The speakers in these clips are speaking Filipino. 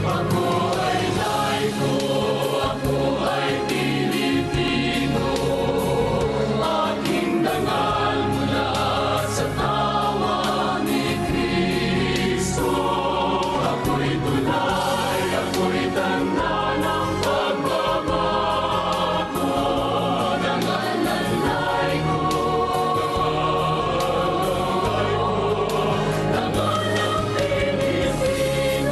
Ako ay laiko, ako ay Pilipino. Aking dangal mula sa tawa ni Kristo. Ako'y tulay, ako'y tanda ng pagbabago. Dangal ng laiko, dangal ng Pilipino.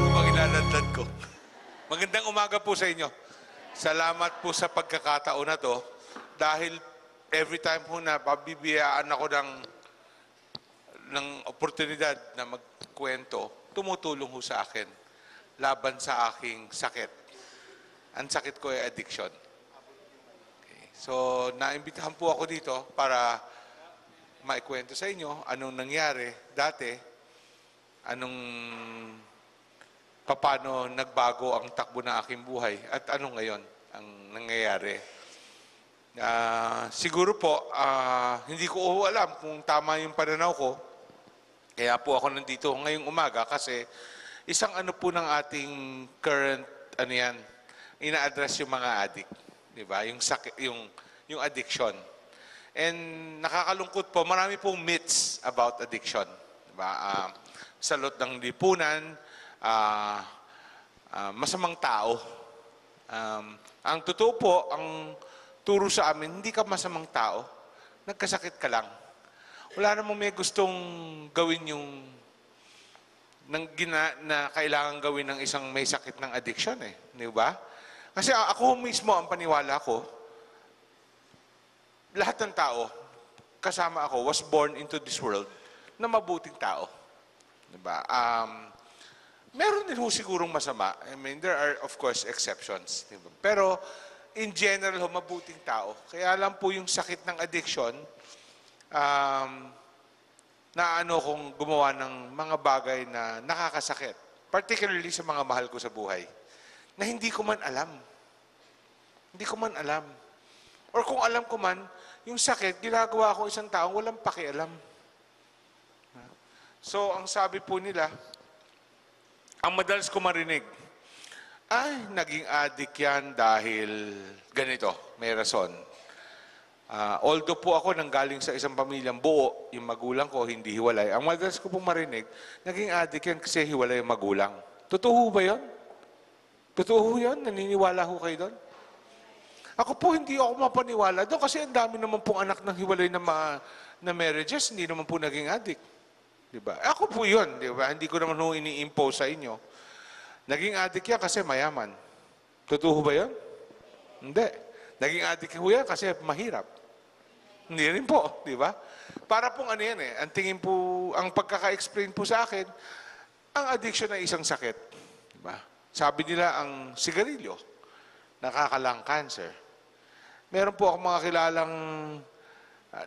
Upang ilalatad ko. Magandang umaga po sa inyo. Salamat po sa pagkakataon na to dahil every time po na pabibiyaan ako ng oportunidad na magkwento, tumutulong ho sa akin laban sa aking sakit. Ang sakit ko ay addiction. Okay. So, naimbitahan po ako dito para maikwento sa inyo anong nangyari dati, paano nagbago ang takbo ng aking buhay at ano ngayon ang nangyayari. Siguro po, hindi ko alam kung tama yung pananaw ko. Kaya po ako nandito ngayong umaga kasi isang ano po ng ating current, ina-address yung mga addict. Diba? Yung sakit, yung addiction. And nakakalungkot po, marami pong myths about addiction. Diba? Salot ng lipunan, masamang tao. Ang totoo po, ang turo sa amin, hindi ka masamang tao. Nagkasakit ka lang. Wala namang may gustong gawin yung na kailangan gawin ng isang may sakit ng addiction eh. Di ba? Kasi ako mismo, ang paniwala ko, lahat ng tao, kasama ako, was born into this world na mabuting tao. Di ba? Meron din ho sigurong masama. I mean, there are, of course, exceptions. Diba? Pero, in general, mabuting tao. Kaya lang po yung sakit ng addiction, kong gumawa ng mga bagay na nakakasakit. Particularly sa mga mahal ko sa buhay. Na hindi ko man alam. Hindi ko man alam. Or kung alam ko man, yung sakit, ginagawa ko isang taong walang pakialam. So, ang sabi po nila, ang madalas ko marinig, ay, naging addict yan dahil ganito, may rason. Although po ako nanggaling sa isang pamilyang buo, yung magulang ko hindi hiwalay, ang madalas ko pong marinig, naging addict yan kasi hiwalay yung magulang. Totoo ba yun? Totoo yun? Naniniwala ho kayo doon? Ako po, hindi ako mapaniwala doon kasi ang dami naman pong anak ng hiwalay na marriages, hindi naman po naging addict. Diba? Ako po yun, diba? Hindi ko naman ini-impose sa inyo. Naging addict yan kasi mayaman. Totoo ba yun? Hindi. Naging addict yan kasi mahirap. Hindi rin po, di ba? Para pong ano yan eh, ang tingin po, ang pagkaka-explain po sa akin, ang addiction ay isang sakit. Diba? Sabi nila ang sigarilyo, nakakalang cancer. Meron po akong mga kilalang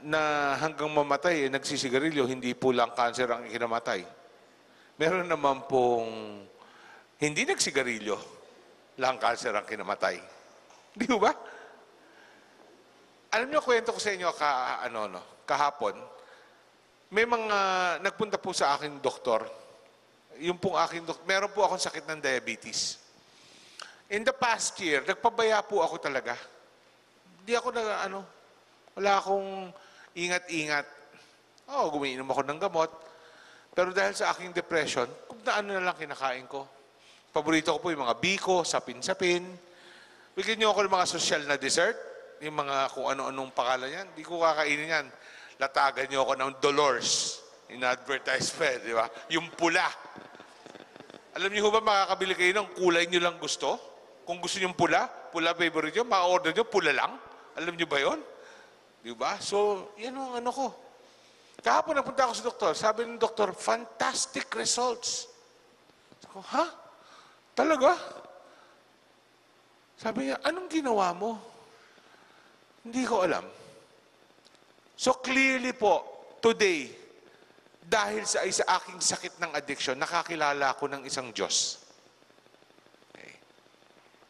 na hanggang mamatay, nagsisigarilyo, hindi po lang cancer ang ikinamatay. Meron naman pong hindi nagsigarilyo, lang cancer ang kinamatay. Di ba? Alam niyo, kwento ko sa inyo kahapon, may mga nagpunta po sa aking doktor. Yung pong aking doktor, meron po akong sakit ng diabetes. In the past year, nagpabaya po ako talaga. Hindi ako wala akong ingat-ingat. Gumiinom ako ng gamot. Pero dahil sa aking depression, kung na lang kinakain ko. Paborito ko po yung mga biko, sapin-sapin. Bigyan niyo ako ng mga social na dessert. Yung mga kung ano-anong pangalan yan. Hindi ko kakainin yan. Latagan niyo ako ng Dolores. In-advertise pa di ba? Yung pula. Alam niyo ba makakabili kayo ng kulay niyo lang gusto? Kung gusto niyo pula favorite niyo, maka-order niyo pula lang. Alam niyo ba yon? Di ba? So, yan ang ano ko. Kahapon napunta ako sa doktor. Sabi ng doktor, fantastic results. Sabi ko, ha? Talaga? Sabi niya, anong ginawa mo? Hindi ko alam. So clearly po, today, dahil sa aking sakit ng addiction, nakakilala ko ng isang Diyos. Okay.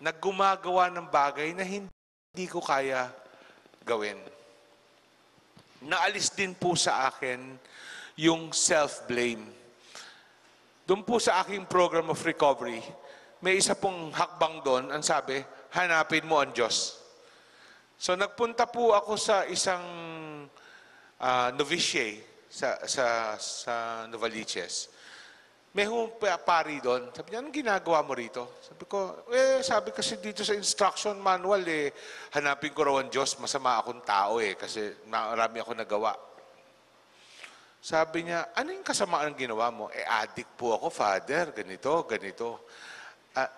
Naggumagawa ng bagay na hindi hindi ko kaya gawin. Naalis din po sa akin yung self-blame. Doon po sa aking program of recovery, may isa pong hakbang doon, ang sabi, hanapin mo ang Diyos. So nagpunta po ako sa isang novitiate sa Novaliches. May pari doon. Sabi niya, anong ginagawa mo rito? Sabi ko, sabi kasi dito sa instruction manual, hanapin ko raw ang Diyos, masama akong tao kasi marami ako nagawa. Sabi niya, ano yung kasamaan ang ginawa mo? Addict po ako, Father, ganito, ganito.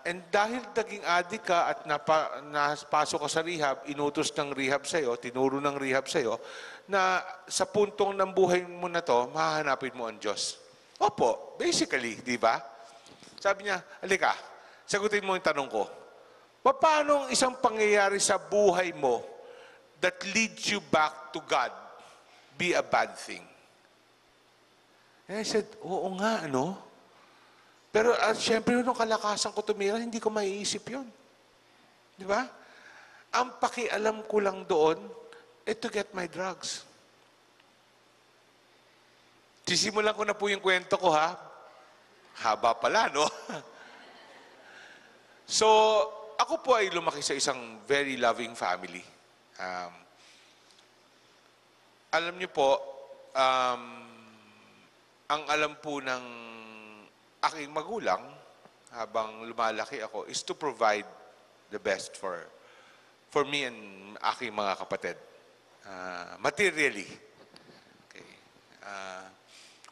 And dahil naging addict ka at napasok ka sa rehab, inutos ng rehab sa'yo, tinuro ng rehab sa'yo, na sa puntong ng buhay mo na to, mahahanapin mo ang Diyos. Opo, basically, di ba? Sabi niya, halika, sagutin mo yung tanong ko. Paano ang isang pangyayari sa buhay mo that leads you back to God be a bad thing? And I said, oo nga, ano? Pero siyempre, nung kalakasan ko tumira, hindi ko maiisip yun. Di ba? Ang pakialam ko lang doon, to get my drugs. Sisimulan ko na po yung kwento ko, ha? Haba pala, no? So, ako po ay lumaki sa isang very loving family. Alam niyo po, ang alam po ng aking magulang, habang lumalaki ako, is to provide the best for me and aking mga kapatid. Materially. Okay.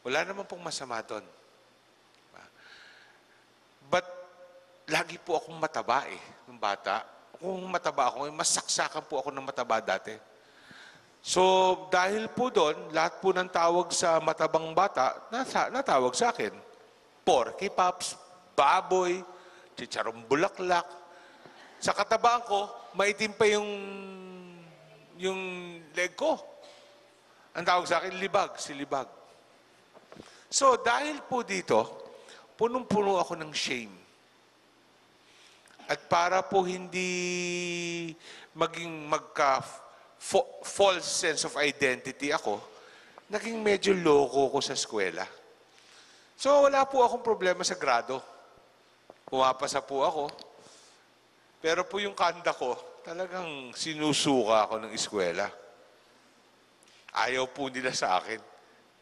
Wala naman pong masama doon. But, lagi po akong mataba nung bata. Kung mataba ako, mas saksakan po ako ng mataba dati. So, dahil po doon, lahat po ng tawag sa matabang bata, natawag sa akin. Porky Pops, baboy, chicharong bulaklak. Sa katabaan ko, maitim pa yung leg ko. Ang tawag sa akin, si libag. So, dahil po dito, punong-puno ako ng shame. At para po hindi maging false sense of identity ako, naging medyo loko ko sa eskwela. So, wala po akong problema sa grado. Pumapasa po ako. Pero po yung kanda ko, talagang sinusuka ako ng eskwela. Ayaw po nila sa akin.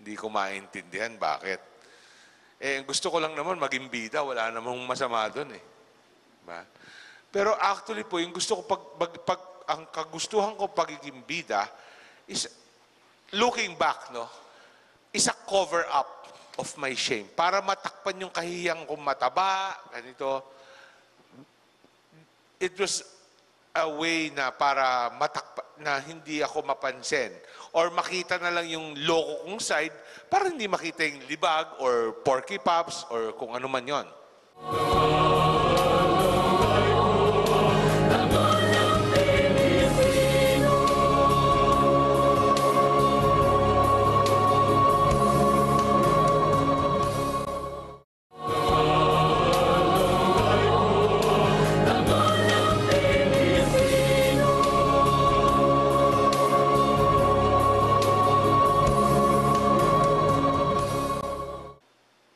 Hindi ko maintindihan bakit. Gusto ko lang naman maging bida, wala namang masama doon Diba? Pero actually po, yung gusto ko ang kagustuhan ko pagiging bida is, looking back, is a cover up of my shame. Para matakpan yung kahiyang kong mataba, ganito. It was a way na para matakpan, na hindi ako mapansin. Or makita na lang yung loko kong side para hindi makita yung libag or porky pops or kung ano man yon.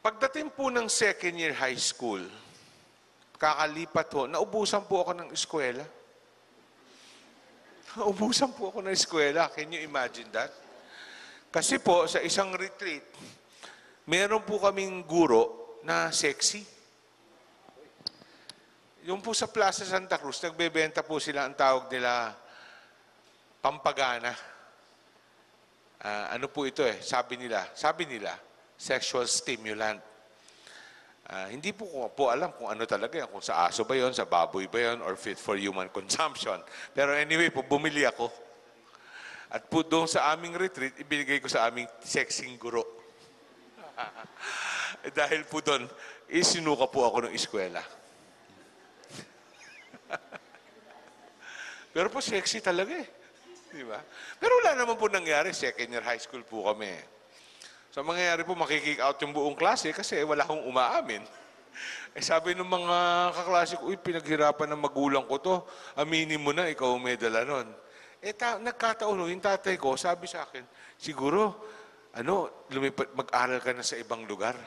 Pagdating po ng second year high school, kakalipat ho, naubusan po ako ng eskwela. Naubusan po ako ng eskwela. Can you imagine that? Kasi po, sa isang retreat, meron po kaming guro na sexy. Yung po sa Plaza Santa Cruz, nagbebenta po sila, ang tawag nila, pampagana. Ano po ito Sabi nila, sexual stimulant. Hindi po alam kung ano talaga yan, kung sa aso ba yon, sa baboy ba yon, or fit for human consumption. Pero anyway po, bumili ako. At po doon sa aming retreat, ibinigay ko sa aming sexing guro. Dahil po doon, isinuka po ako ng eskwela. Pero po sexy talaga Di ba? Pero wala naman po nangyari. Second year high school po kami. So, mangyayari po, makikick out yung buong klase kasi wala akong umaamin. Eh sabi ng mga kaklase ko, uy, pinaghirapan ng magulang ko to. Aminin mo na, ikaw ang may dala nun. Nagkataon, yung tatay ko, sabi sa akin, siguro, lumipat, mag-aral ka na sa ibang lugar.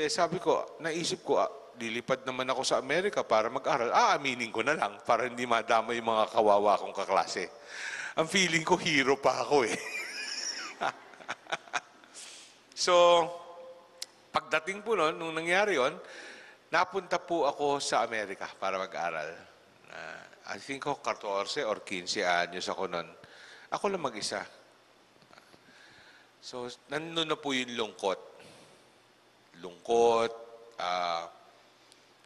Sabi ko, naisip ko, lilipad naman ako sa Amerika para mag-aral. Aminin ko na lang para hindi madama yung mga kawawa kong kaklase. Ang feeling ko, hero pa ako eh. So, pagdating po noon, nung nangyari yon, napunta po ako sa Amerika para mag-aral. I think ko 14 or 15 anyos ako noon. Ako lang mag-isa. So, nandun na po yung lungkot.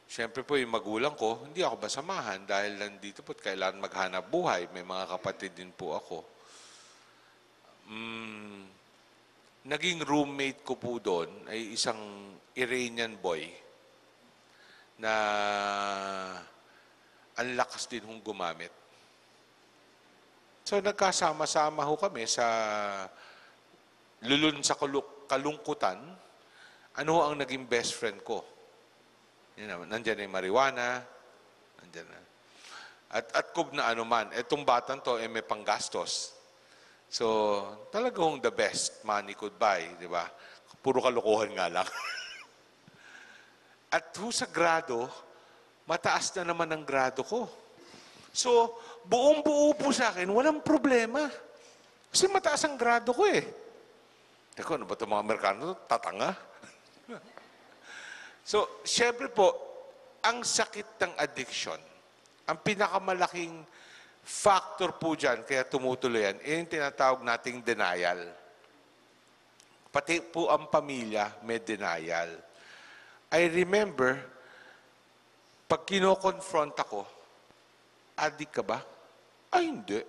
Siyempre po yung magulang ko, hindi ako basamahan dahil nandito po kailangan maghanap buhay. May mga kapatid din po ako. Naging roommate ko po doon ay isang Iranian boy na ang lakas din hong gumamit. So nagkasama-sama ho kami sa lulun sa kalungkutan. Ano ho ang naging best friend ko? Nandiyan ay marijuana, nandiyan na. At kung na ano man, etong batang to may panggastos. So, talagang the best money could buy, di ba? Puro kalokohan nga lang. At sa grado, mataas na naman ang grado ko. So, buong-buo po sa akin, walang problema. Kasi mataas ang grado ko eh. Teko, ano ba itong mga Amerikano? Tatanga? So, syempre po, ang sakit ng addiction, ang pinakamalaking factor po dyan, kaya tumutuloy yan, yung tinatawag nating denial. Pati po ang pamilya may denial. I remember, pag kino-confront ako, addict ka ba? Ay, hindi.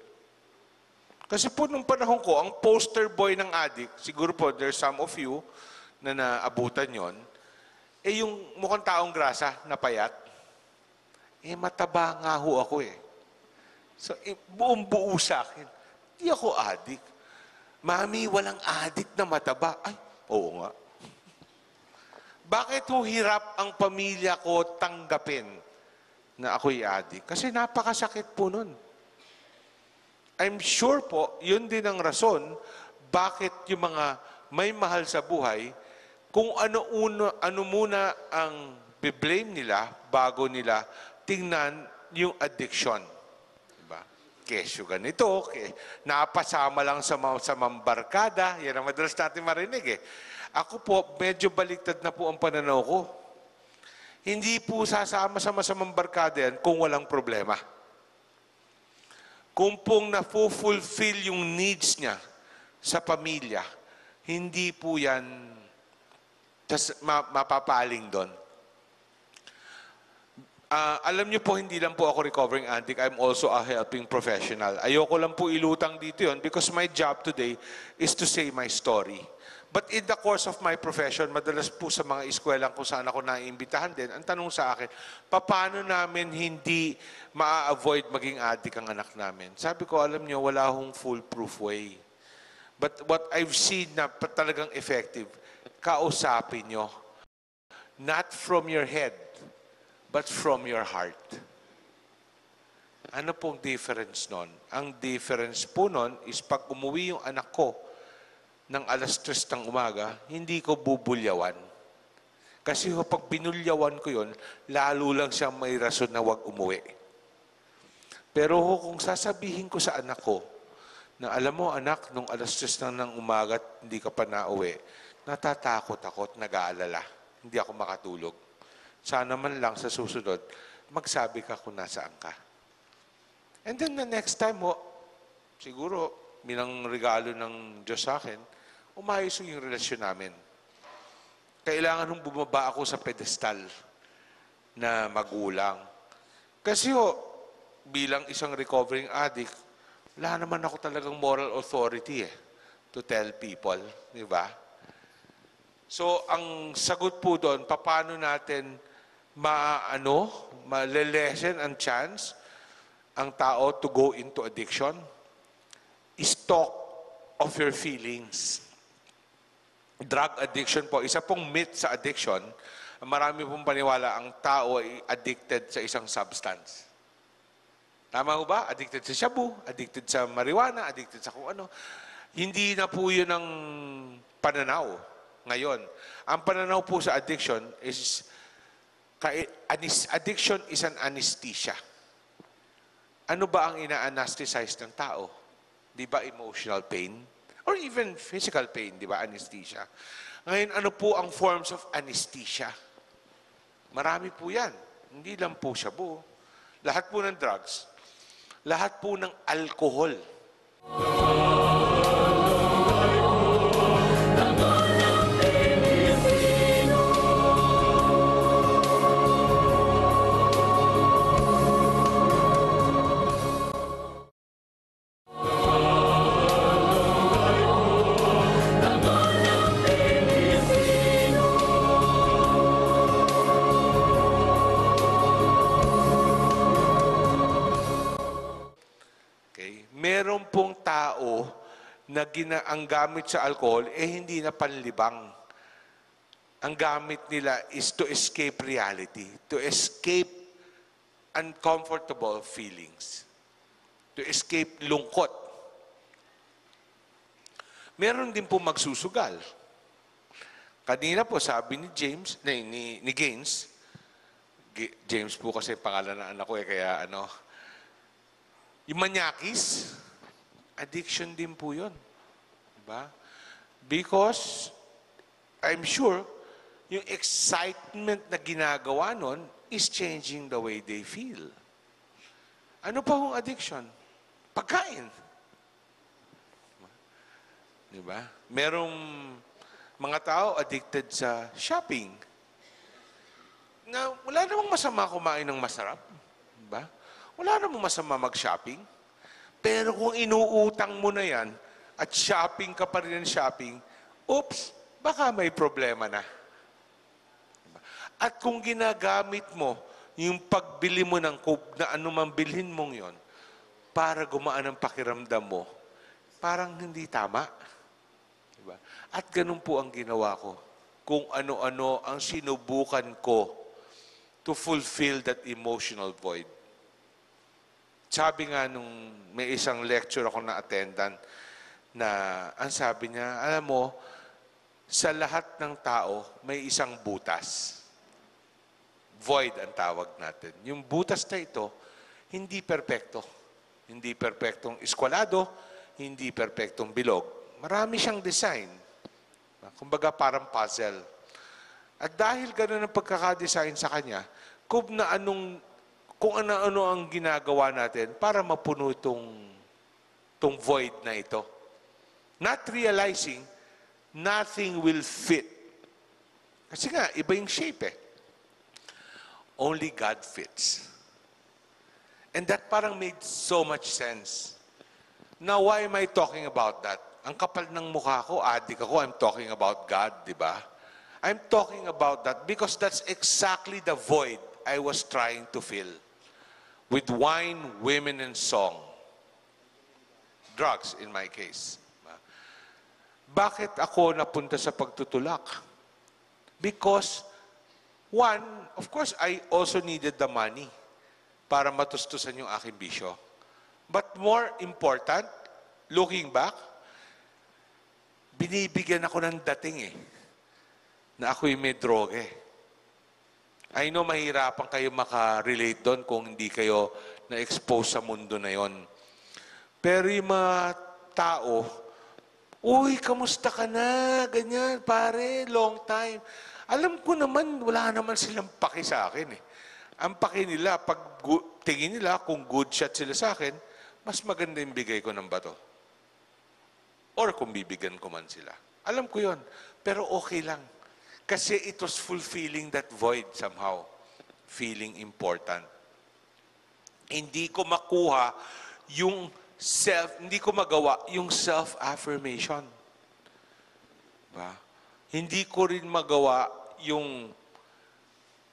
Kasi po nung panahon ko, ang poster boy ng addict, siguro po there's some of you na naabutan yon, yung mukhang taong grasa, na payat, mataba nga ho ako eh. So, buong-buo sa akin, di ako adik. Mami, walang adik na mataba. Ay, oo nga. Bakit ho hirap ang pamilya ko tanggapin na ako'y adik? Kasi napakasakit po nun. I'm sure po, yun din ang rason bakit yung mga may mahal sa buhay, kung ano muna ang be-blame nila bago nila tingnan yung addiction. Kesyo ganito, napasama lang sa mambarkada, yan ang madalas natin marinig eh. Ako po, medyo baliktad na po ang pananaw ko. Hindi po sasama sa masamang barkada yan kung walang problema. Kung pong na-fulfill yung needs niya sa pamilya, hindi po yan mapapaling doon. Alam niyo po, hindi lang po ako recovering addict. I'm also a helping professional. Ayoko lang po ilutang dito yon because my job today is to say my story. But in the course of my profession, madalas po sa mga eskwelahan kung saan ako naiimbitahan din, ang tanong sa akin, paano namin hindi ma-avoid maging addict ang anak namin? Sabi ko, alam niyo, wala hong foolproof way. But what I've seen na talagang effective, kausapin niyo. Not from your head, but from your heart. Ano pong difference nun? Ang difference po nun is pag umuwi yung anak ko ng 3:00 ng umaga, hindi ko bubulyawan. Kasi pag binulyawan ko yon, lalo lang siya may rason na wag umuwi. Pero kung sasabihin ko sa anak ko, na alam mo anak, nung 3:00 ng umaga hindi ka pa nauwi, natatakot ako at nag-aalala. Hindi ako makatulog. Sana man lang sa susunod, magsabi ka kung nasaan ka. And then the next time, siguro, bilang regalo ng Diyos sa akin, umayos yung relasyon namin. Kailangan nung bumaba ako sa pedestal na magulang. Kasi bilang isang recovering addict, wala naman ako talagang moral authority to tell people. Di ba? So, ang sagot po doon, paano natin malelesen ang chance ang tao to go into addiction? Is talk of your feelings. Drug addiction po, isa pong myth sa addiction, marami pong paniwala ang tao ay addicted sa isang substance. Tama ho ba? Addicted sa shabu, addicted sa marijuana, addicted sa kung ano. Hindi na po yun ang pananaw ngayon. Ang pananaw po sa addiction is, addiction is an anesthesia. Ano ba ang ina-anesthetize ng tao? Di ba emotional pain? Or even physical pain, di ba? Anesthesia. Ngayon, ano po ang forms of anesthesia? Marami po yan. Hindi lang po shabu. Lahat po ng drugs. Lahat po ng alcohol. Meron pong tao na ang gamit sa alcohol, hindi na panlibang. Ang gamit nila is to escape reality, to escape uncomfortable feelings, to escape lungkot. Meron din po magsusugal. Kanina po sabi ni James, ni Gaines, James po kasi pangalan ng anak ko kaya yung manyakis, addiction din po yun. Diba? Because, I'm sure, yung excitement na ginagawa nun is changing the way they feel. Ano pa yung addiction? Pagkain. Diba? Merong mga tao addicted sa shopping. Na wala namang masama kumain ng masarap. Diba? Wala namang masama mag-shopping. Pero kung inuutang mo na yan, at shopping ka pa rin ng shopping, oops, baka may problema na. At kung ginagamit mo yung pagbili mo ng na anumang bilhin mong yon para gumaan ang pakiramdam mo, parang hindi tama. Diba? At ganun po ang ginawa ko. Kung ano-ano ang sinubukan ko to fulfill that emotional void. Sabi nga nung may isang lecture ako na attendant na ang sabi niya, alam mo, sa lahat ng tao may isang butas. Void ang tawag natin. Yung butas na ito, hindi perpekto. Hindi perpektong eskwalado, hindi perpektong bilog. Marami siyang design. Kumbaga parang puzzle. At dahil gano'n ang pagkakadesign sa kanya, kung ano-ano ang ginagawa natin para mapuno itong void na ito. Not realizing, nothing will fit. Kasi nga, iba yung shape eh. Only God fits. And that parang made so much sense. Now, why am I talking about that? Ang kapal ng mukha ko, adik ako, I'm talking about God, di ba? I'm talking about that because that's exactly the void I was trying to fill. With wine, women, and song. Drugs, in my case. Bakit ako napunta sa pagtutulak? Because, one, of course, I also needed the money para matustusan yung aking bisyo. But more important, looking back, binibigyan ako ng dating na ako'y may droge. I know mahirapan kayo makarelate doon kung hindi kayo na-expose sa mundo na yon. Pero yung mga tao, uy, kamusta ka na? Ganyan, pare, long time. Alam ko naman, wala naman silang paki sa akin Ang paki nila, pag tingin nila kung good shot sila sa akin, mas maganda yung bigay ko ng bato. Or kung bibigyan ko man sila. Alam ko yon, pero okay lang. Kasi it was fulfilling that void somehow. Feeling important. Hindi ko makuha yung hindi ko magawa yung self-affirmation. Diba? Hindi ko rin magawa yung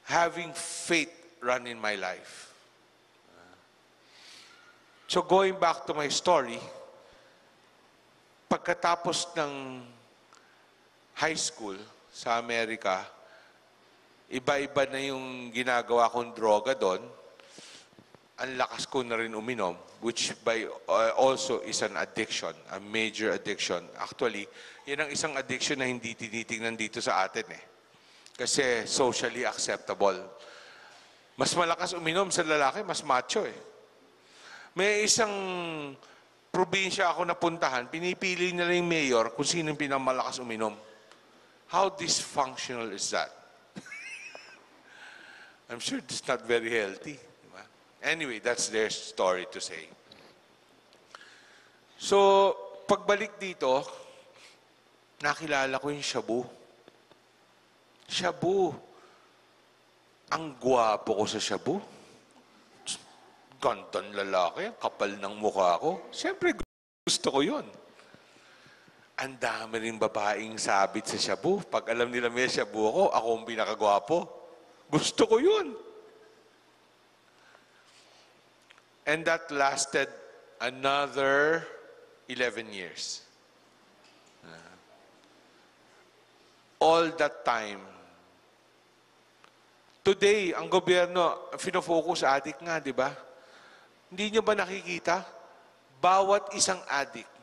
having faith run in my life. So going back to my story, pagkatapos ng high school sa Amerika, iba-iba na yung ginagawa kong droga doon. Ang lakas ko na rin uminom, which also is an addiction, a major addiction. Actually, yan ang isang addiction na hindi tinitingnan dito sa atin eh. Kasi socially acceptable. Mas malakas uminom sa lalaki, mas macho eh. May isang probinsya ako napuntahan, pinipili nila yung mayor kung sino yung pinamalakas uminom. How dysfunctional is that? I'm sure it's not very healthy. Diba? Anyway, that's their story to say. So, pagbalik dito, nakilala ko yung shabu. Shabu. Ang gwapo ko sa shabu. Gandang lalaki, kapal ng mukha ko. Siyempre, gusto ko yun. Ang dami rin babaeng sabit sa shabu. Pag alam nila may shabu ako ang pinakagwapo. Gusto ko yun. And that lasted another 11 years. All that time. Today, ang gobyerno, fino-focus addict nga, di ba? Hindi nyo ba nakikita? Bawat isang addict,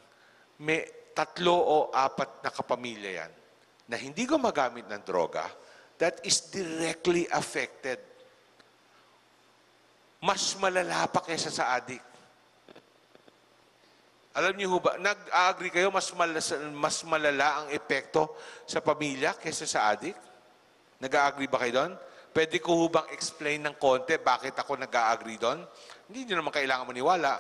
may 3 o 4 na kapamilya yan na hindi gumagamit ng droga that is directly affected. Mas malala pa kaysa sa addict. Alam niyo ba, nag-agree kayo mas malala ang epekto sa pamilya kaysa sa addict? Nag-agree ba kayo doon? Pwede ko bang explain ng konti bakit ako nag-agree doon? Hindi nyo naman kailangan maniwala.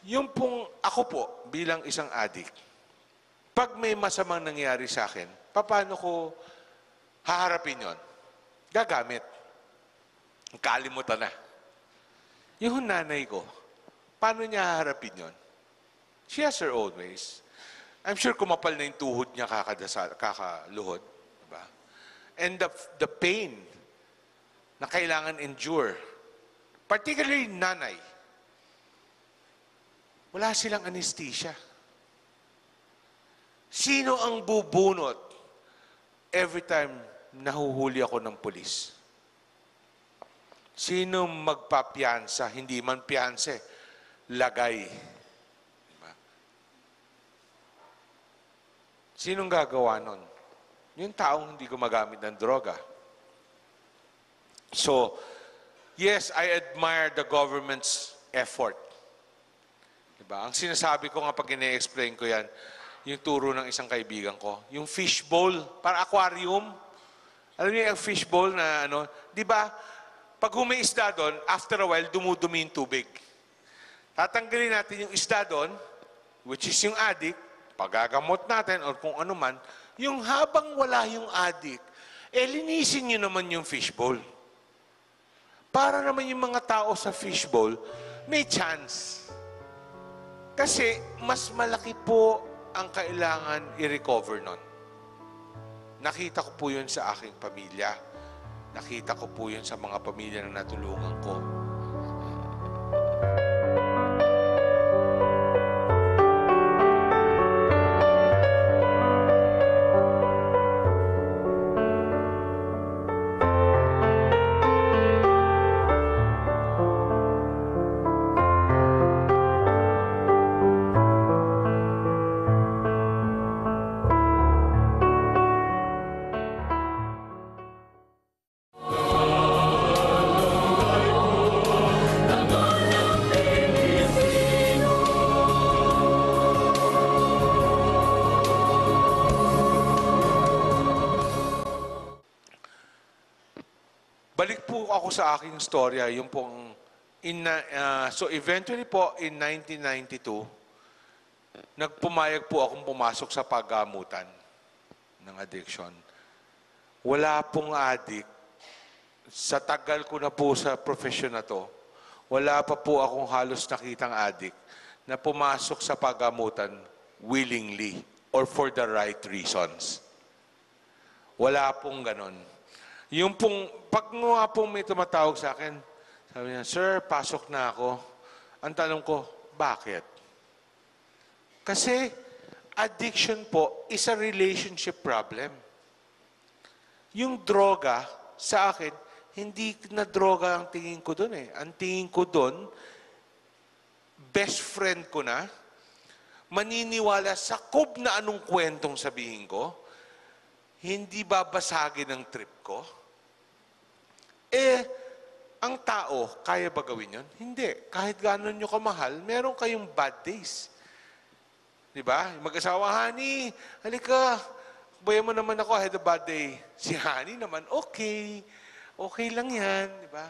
Yung pong ako po bilang isang addict, pag may masamang nangyari sa akin, paano ko haharapin yon? Gagamit. Kalimutan na. Yung nanay ko, paano niya haharapin yon? She has her own ways. I'm sure kumapal na yung tuhod niya kakaluhod. Diba? And the pain na kailangan endure, particularly nanay, wala silang anesthesia. Sino ang bubunot every time nahuhuli ako ng pulis? Sino magpapiyansa? Hindi man piyanse, lagay. Diba? Sinong gagawa nun? Yung taong hindi gumagamit ng droga. So, yes, I admire the government's effort. Diba? Ang sinasabi ko nga pag ine-explain ko yan, yung turo ng isang kaibigan ko, yung fishbowl, para aquarium. Alam niyo yung fishbowl na ano, di ba? Pag humiisda doon, after a while, dumudumi yung tubig. Tatanggalin natin yung isda doon, which is yung addict, pagagamot natin or kung ano man, yung habang wala yung addict, linisin nyo naman yung fishbowl. Para naman yung mga tao sa fishbowl, may chance. Kasi mas malaki po ang kailangan i-recover nun. Nakita ko po yun sa aking pamilya. Nakita ko po yun sa mga pamilya na natulungan ko. Balik po ako sa aking storya, yung pong, so eventually po, in 1992, nagpumayag po akong pumasok sa paggamutan ng addiction. Wala pong addict. Sa tagal ko na po sa profession na to, wala pa po akong halos nakitang addict na pumasok sa paggamutan willingly or for the right reasons. Wala pong ganon. Yung pong, pag nga pong may tumatawag sa akin, sabi niya, "Sir, pasok na ako." Ang tanong ko, bakit? Kasi addiction po is a relationship problem. Yung droga, sa akin, hindi na droga ang tingin ko doon eh. Ang tingin ko doon, best friend ko na, maniniwala sa kub na anong kwentong sabihin ko, hindi babasagin ang trip ko. Ang tao, kaya ba gawin yun? Hindi. Kahit gano'n nyo kamahal, meron kayong bad days. Diba? Mag-asawa, honey, halika, bayan mo naman ako, I had a bad day. Si honey naman, okay. Okay lang yan, diba?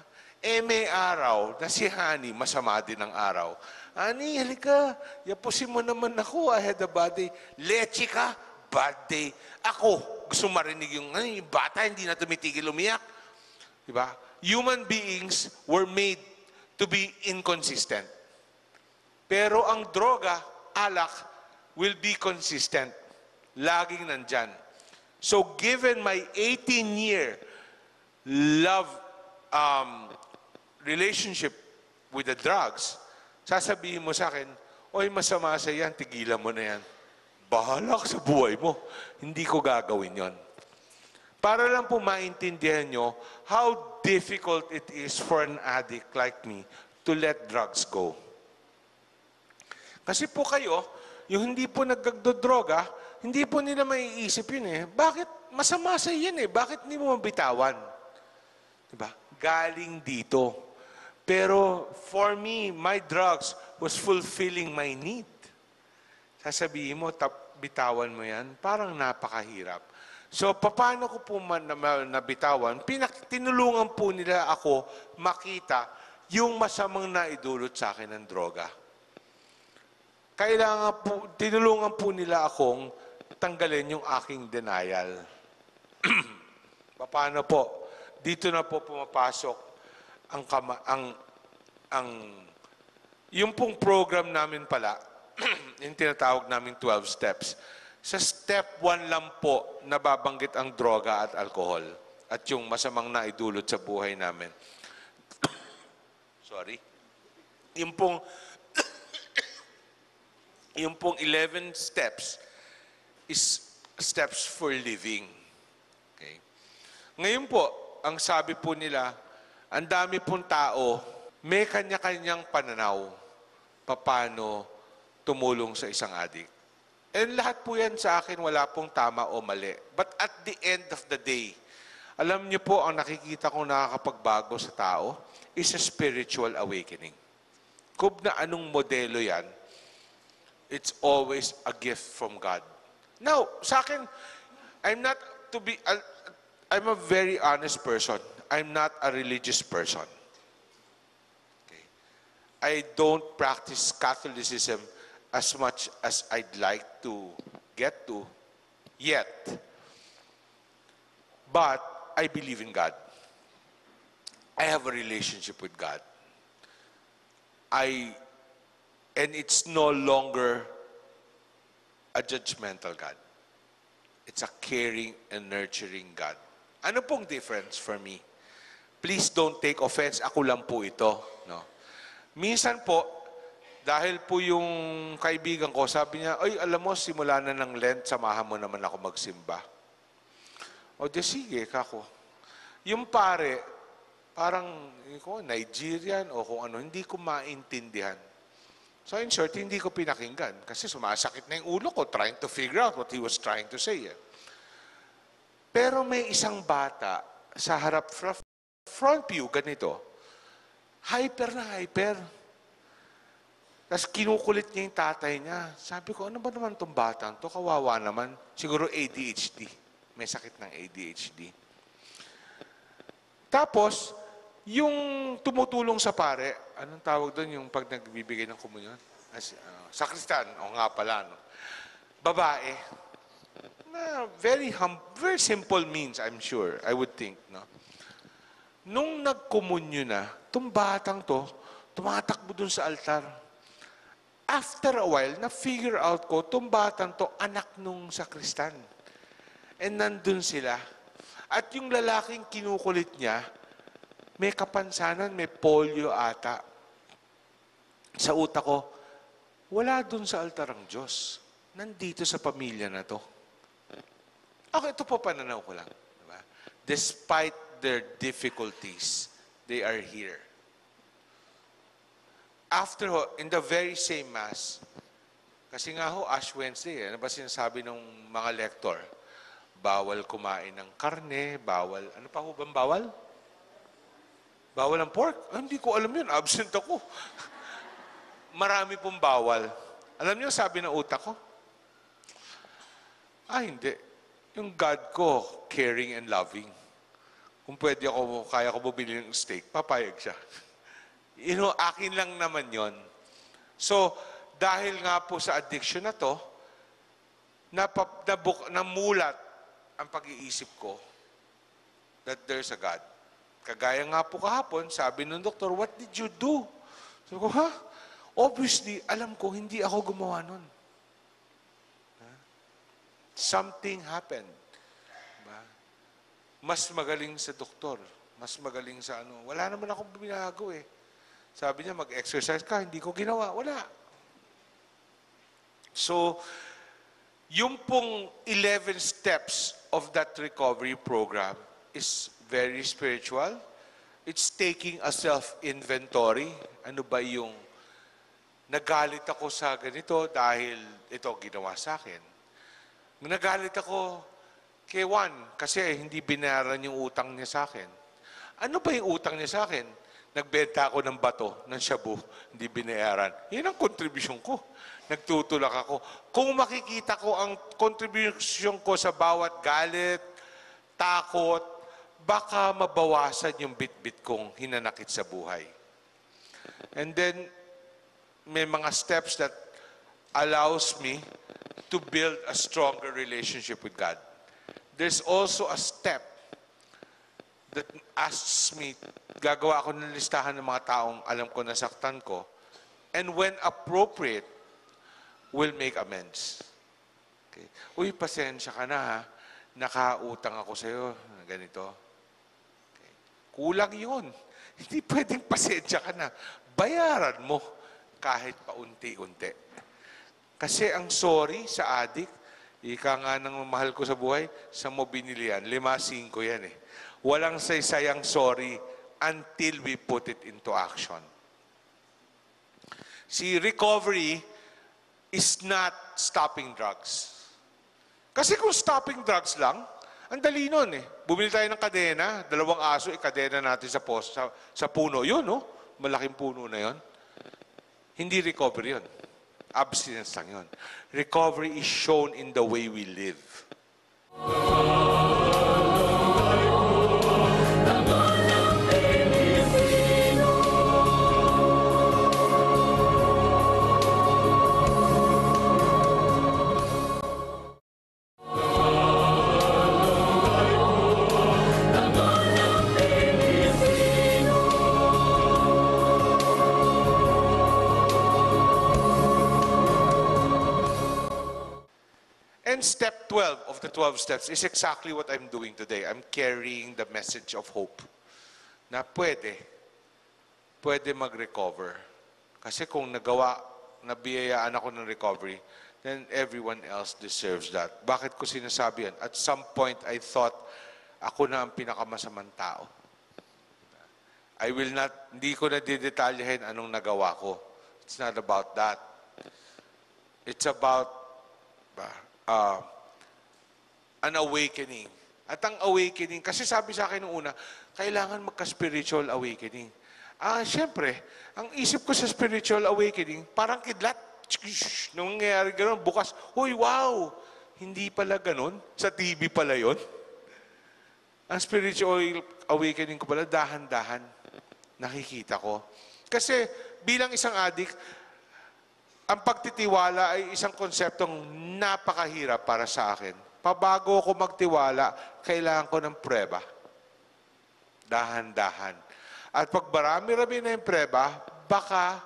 May araw na si honey, masama din ang araw. Honey, halika, yapusin mo naman ako, I had a bad day. Leche ka, bad day. Ako, gusto marinig yung bata, hindi na tumitigil umiyak. Diba? Human beings were made to be inconsistent. Pero ang droga, alak, will be consistent. Laging nandyan. So, given my 18-year love relationship with the drugs, sasabihin mo sa akin, oy, masama sa yan, tigilan mo na yan. Bahala ka sa buhay mo. Hindi ko gagawin yon. Para lang po maintindihan nyo how difficult it is for an addict like me to let drugs go. Kasi po kayo, yung hindi po nagdodroga, hindi po nila maiisip yun eh. Bakit? Masama sa yan eh. Bakit hindi mo mabitawan? Diba? Galing dito. Pero for me, my drugs was fulfilling my need. Sasabihin mo, bitawan mo yan, parang napakahirap. So, paano ko po nabitawan? Tinulungan po nila ako makita yung masamang naidulot sa akin ng droga. Kailangan po, tinulungan po nila akong tanggalin yung aking denial. Paano po? Dito na po pumapasok yung pong program namin pala, yung tinatawag namin 12 steps. Sa step 1 lang po nababanggit ang droga at alcohol at yung masamang naidulot sa buhay namin. Sorry. Yung pong 11 steps is steps for living. Okay. Ngayon po, ang sabi po nila, ang dami pong tao, may kanya-kanyang pananaw paano tumulong sa isang addict. And lahat po yan sa akin, wala pong tama o mali. But at the end of the day, alam niyo po, ang nakikita kong nakakapagbago sa tao is a spiritual awakening. Kung na anong modelo yan, it's always a gift from God. Now, sa akin, I'm a very honest person. I'm not a religious person. Okay. I don't practice Catholicism as much as I'd like to get to yet. But I believe in God. I have a relationship with God. And it's no longer a judgmental God. It's a caring and nurturing God. Ano pong difference for me? Please don't take offense. Ako lang po ito. No? Minsan po, dahil po yung kaibigan ko, sabi niya, ay, alam mo, simula na ng Lent, samahan mo naman ako magsimba. O, di sige, kako. Yung pare, parang Nigerian o kung ano, hindi ko maintindihan. So in short, hindi ko pinakinggan kasi sumasakit na yung ulo ko trying to figure out what he was trying to say. Pero may isang bata sa harap front view, ganito, hyper na hyper. Tapos kinukulit niya yung tatay niya. Sabi ko, ano ba naman itong batang to? Kawawa naman. Siguro ADHD. May sakit ng ADHD. Tapos, yung tumutulong sa pare, anong tawag doon yung pag nagbibigay ng komunyon? Sakristan, o nga pala, no? Babae. Na very simple means, I'm sure, I would think, no? Nung nagkomunyon na, itong batang to, tumatakbo dun sa altar. After a while, na-figure out ko, itong batang to, anak nung sakristan. And nandun sila. At yung lalaking kinukulit niya, may kapansanan, may polio ata. Sa utak ko, wala dun sa altar ang Diyos. nandito sa pamilya na to. Okay, ito po pananaw ko lang. Diba? Despite their difficulties, they are here. After, in the very same Mass, kasi nga ho, Ash Wednesday, ano ba sinasabi ng mga lektor? Bawal kumain ng karne, bawal, ano pa ho bang bawal? Bawal ang pork? Ah, hindi ko alam yun, absent ako. Marami pong bawal. Alam niyo, sabi ng utak ko, hindi. Yung God ko, caring and loving. Kung pwede ako, kaya ko bumili ng steak, papayag siya. Akin lang naman yon. So, dahil nga po sa addiction na to, namulat ang pag-iisip ko that there's a God. Kagaya nga po kahapon, sabi ng doktor, what did you do? Sabi ko, obviously, alam ko, hindi ako gumawa nun. Something happened. Diba? Mas magaling sa doktor. Mas magaling sa ano. Wala naman akong binago eh. Sabi niya, mag-exercise ka. Hindi ko ginawa. Wala. So, yung pong 11 steps of that recovery program is very spiritual. It's taking a self-inventory. Ano ba yung nagalit ako sa ganito dahil ito ginawa sa akin. Nagalit ako kay Juan kasi hindi binayaran yung utang niya sa akin. Ano ba yung utang niya sa akin? Nagbenta ako ng bato, ng shabu, hindi binayaran. Yan ang kontribusyon ko. Nagtutulak ako. Kung makikita ko ang kontribusyon ko sa bawat galit, takot, baka mabawasan yung bit-bit kong hinanakit sa buhay. And then, may mga steps that allows me to build a stronger relationship with God. There's also a step that asks me, gagawa ako ng listahan ng mga taong alam ko nasaktan ko, and when appropriate, will make amends. Okay. Uy, pasensya ka na ha, nakautang ako sa'yo, ganito. Okay. Kulang yun. Hindi pwedeng pasensya ka na. Bayaran mo kahit paunti-unti. Kasi ang sorry sa adik, ika nga ng mahal ko sa buhay, sa mo binili yan, 5-5 yan eh. Walang saysayang sorry until we put it into action. Si recovery is not stopping drugs. Kasi kung stopping drugs lang, ang dali nun eh. Bumili tayo ng kadena, 2 aso, ikadena natin sa puno. Yun, no? Malaking puno na yun. Hindi recovery yun. Abstinence lang yun. Recovery is shown in the way we live. And step 12 of the 12 steps is exactly what I'm doing today. I'm carrying the message of hope na pwede mag-recover. Kasi kung nabiyayaan ako ng recovery, then everyone else deserves that. Bakit ko sinasabi yan? At some point, I thought, ako na ang pinakamasamang tao. Hindi ko na didetalyahin anong nagawa ko. It's not about that. It's about an awakening. At ang awakening, kasi sabi sa akin nung una, kailangan magka-spiritual awakening. Siyempre, ang isip ko sa spiritual awakening, parang kidlat. Nung nangyayari gano'n, bukas, huy, wow! Hindi pala gano'n. Sa TV pala yon. Ang spiritual awakening ko pala, dahan-dahan. Nakikita ko. Kasi bilang isang addict, ang pagtitiwala ay isang konseptong napakahirap para sa akin. Pabago ako magtiwala, kailangan ko ng preba. Dahan-dahan. At pag marami-rami na yung preba, baka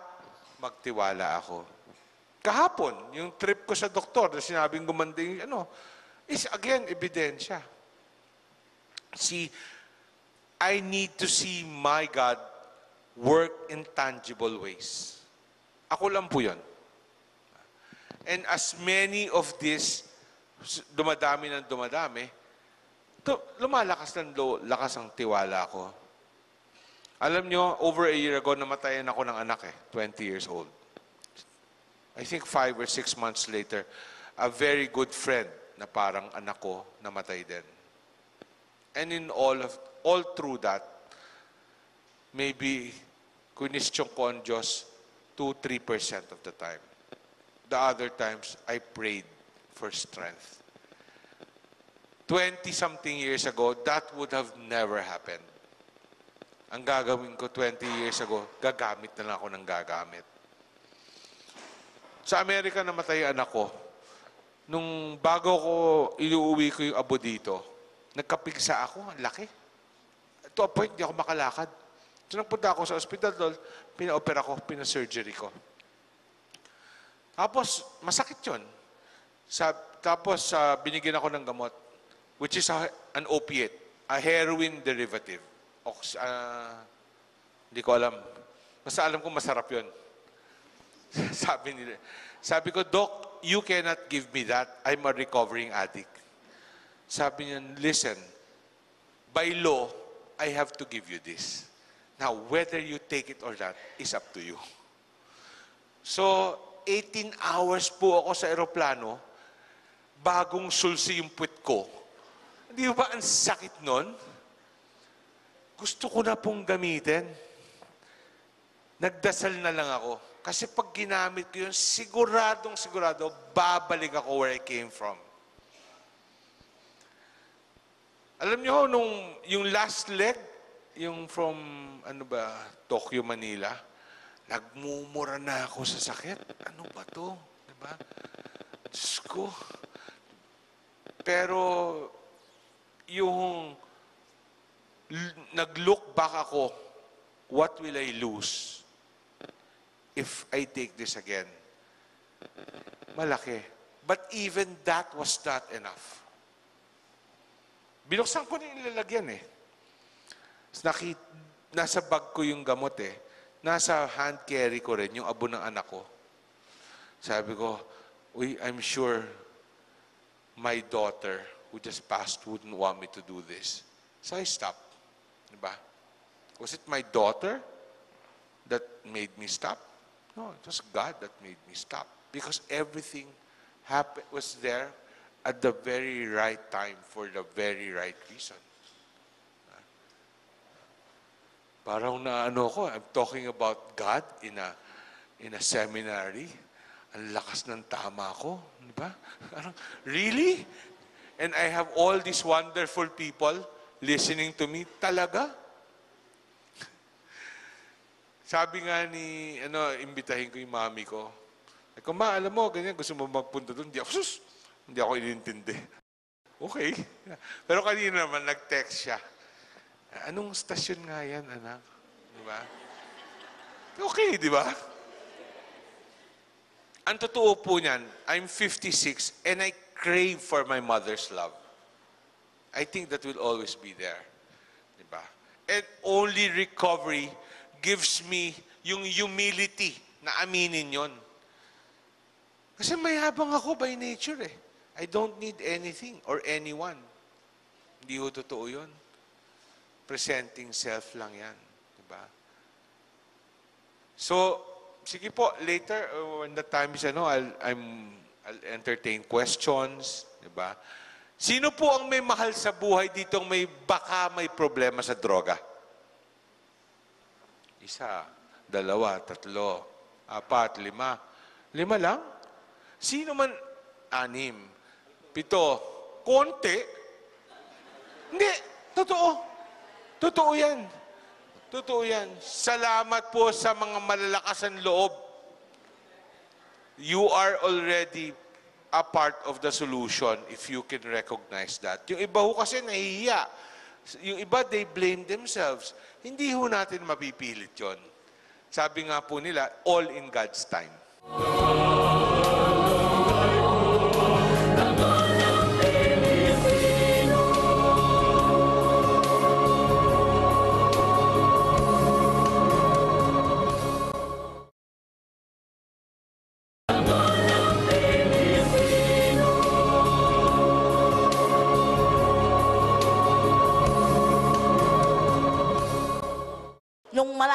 magtiwala ako. Kahapon, yung trip ko sa doktor na sinabing gumanding, is again, ebidensya. I need to see my God work in tangible ways. Ako lang po yun. And as many of this, dumadami ng dumadami, lumalakas ng lakas ang tiwala ko. Alam nyo, over a year ago, namatayan ako ng anak 20 years old. I think 5 or 6 months later, a very good friend na parang anak ko, namatay din. And in all through that, maybe, question ko ang Diyos 2-3% of the time. The other times, I prayed for strength. 20-something years ago, that would have never happened. Ang gagawin ko 20 years ago, gagamit na lang ako ng gagamit. Sa Amerika, namatay ang anak ko. Nung bago ko iuwi ko yung abo dito, nagkapigsa ako, ang laki. To a point, di ako makalakad. So nagpunta ako sa ospital doon, pina-opera ko, pina-surgery ko. Tapos, masakit yun. Tapos, binigyan ako ng gamot, which is an opiate, a heroin derivative. Hindi ko alam. Basta alam ko masarap yun. Sabi ko, Doc, you cannot give me that. I'm a recovering addict. Sabi niya, listen, by law, I have to give you this. Now, whether you take it or not is up to you. So, 18 hours po ako sa eroplano, bagong sulsi yung puwet ko. Hindi ba ang sakit nun? Gusto ko na pong gamitin. Nagdasal na lang ako. Kasi pag ginamit ko yun, sigurado, babalik ako where I came from. Alam niyo, yung last leg, yung from, Tokyo, Manila, nagmumura na ako sa sakit. Ano ba to? Diba? Diyos ko. Pero, yung nag-look back ako, what will I lose if I take this again? Malaki. But even that was not enough. Binuksan ko na yung lalagyan Nasa bag ko yung gamot Nasa hand carry ko rin yung abo ng anak ko. Sabi ko, I'm sure my daughter who just passed wouldn't want me to do this. So I stopped. Diba? Was it my daughter that made me stop? No, it was God that made me stop. Because everything was there at the very right time for the very right reason. Parang I'm talking about God in a seminary. Ang lakas ng tama ko. Diba? Really? And I have all these wonderful people listening to me. Talaga? Sabi nga imbitahin ko yung mami ko. Kung alam mo, ganyan, gusto mo magpunta doon. Hindi ako inintindi. Okay. Pero kanina naman, nag-text siya. Anong stasyon nga yan, anak? Di ba? Okay, di ba? Ang totoo po niyan, I'm 56 and I crave for my mother's love. I think that will always be there. Di ba? And only recovery gives me yung humility na aminin yon. Kasi mayabang ako by nature I don't need anything or anyone. Hindi ho totoo yun. Presenting self lang yan. Diba? So, sige po, later, when the time is, I'll entertain questions. Diba? Sino po ang may mahal sa buhay ditong baka may problema sa droga? 1, 2, 3, 4, 5. 5 lang? Sino man? 6, 7. Konti? Hindi. Totoo. Totoo yan. Totoo yan. Salamat po sa mga malalakas ang loob. You are already a part of the solution if you can recognize that. Yung iba ho kasi nahihiya. Yung iba, they blame themselves. Hindi ho natin mapipilit yon. Sabi nga po nila, all in God's time. Pilipino.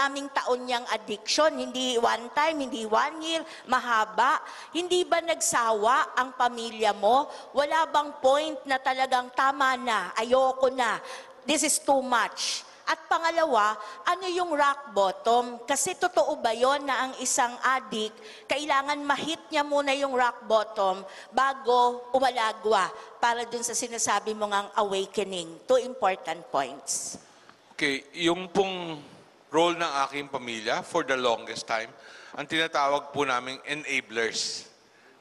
maraming taon niyang addiction, hindi one time, hindi 1 year, mahaba. Hindi ba nagsawa ang pamilya mo? Wala bang point na talagang tama na, ayoko na, this is too much? At pangalawa, ano yung rock bottom? Kasi totoo ba yon na ang isang addict, kailangan ma-hit niya muna yung rock bottom bago umalagwa para dun sa sinasabi mo ngang awakening? Two important points. Okay, yung pong role ng aking pamilya for the longest time, ang tinatawag po naming enablers.